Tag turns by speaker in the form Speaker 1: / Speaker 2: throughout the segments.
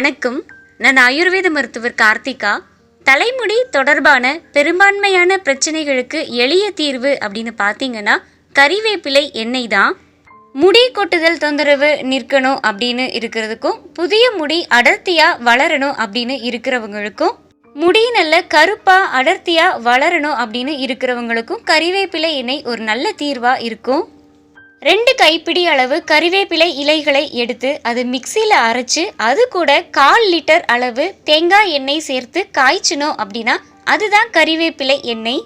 Speaker 1: வணக்கம். நான் ஆயுர்வேத மருத்துவர் கார்த்திகா. தலைமுடி தொடர்பான பெரும்பான்மையான பிரச்சனைகளுக்கு எளிய தீர்வு அப்படின்னு பார்த்தீங்கன்னா கறிவேப்பிலை எண்ணெய் தான். முடி கொட்டுதல் தொந்தரவு நிற்கணும் அப்படின்னு இருக்கிறதுக்கும், புதிய முடி அடர்த்தியாக வளரணும் அப்படின்னு இருக்கிறவங்களுக்கும், முடி நல்ல கருப்பாக அடர்த்தியாக வளரணும் அப்படின்னு இருக்கிறவங்களுக்கும் கறிவேப்பிலை எண்ணெய் ஒரு நல்ல தீர்வாக இருக்கும். 2 கைப்பிடி அளவு கறிவேப்பிலை இலைகளை எடுத்து அது மிக்சியில் அரைச்சி அது கூட 1/4 லிட்டர் அளவு தேங்காய் எண்ணெய் சேர்த்து காய்ச்சினோம் அப்படின்னா அதுதான் கறிவேப்பிலை எண்ணெய்.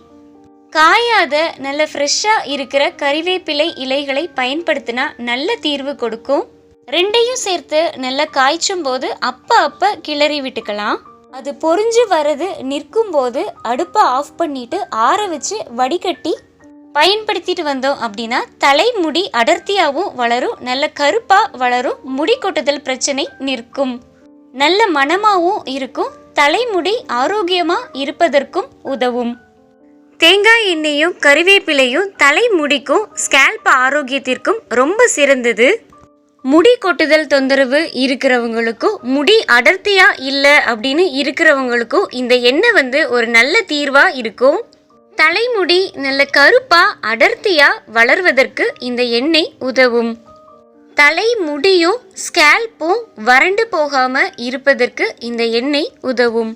Speaker 1: காயாத நல்ல ஃப்ரெஷ்ஷாக இருக்கிற கறிவேப்பிலை இலைகளை பயன்படுத்தினா நல்ல தீர்வு கொடுக்கும். 2ஐயும் சேர்த்து நல்லா காய்ச்சும் போது அப்போ கிளறி விட்டுக்கலாம். அது பொரிஞ்சு வரது நிற்கும் போது அடுப்பை ஆஃப் பண்ணிட்டு ஆற வச்சு வடிகட்டி பயன்படுத்திட்டு வந்தோம் அப்படின்னா தலைமுடி அடர்த்தியாகவும் வளரும், நல்ல கருப்பாக வளரும், முடி கொட்டுதல் பிரச்சனை நிற்கும், நல்ல மணமாகவும் இருக்கும், தலைமுடி ஆரோக்கியமாக இருப்பதற்கும் உதவும். தேங்காய் எண்ணெயும் கறிவேப்பிலையும் தலைமுடிக்கும் ஸ்கேல்ப் ஆரோக்கியத்திற்கும் ரொம்ப சிறந்தது. முடி கொட்டுதல் தொந்தரவு இருக்கிறவங்களுக்கும், முடி அடர்த்தியாக இல்லை அப்படின்னு இருக்கிறவங்களுக்கும் இந்த எண்ணெய் ஒரு நல்ல தீர்வாக இருக்கும். தலைமுடி நல்ல கருப்பா அடர்த்தியா வளர்வதற்கு இந்த எண்ணெய் உதவும். தலைமுடியும் ஸ்கேல்ப்பும் வறண்டு போகாம இருப்பதற்கு இந்த எண்ணெய் உதவும்.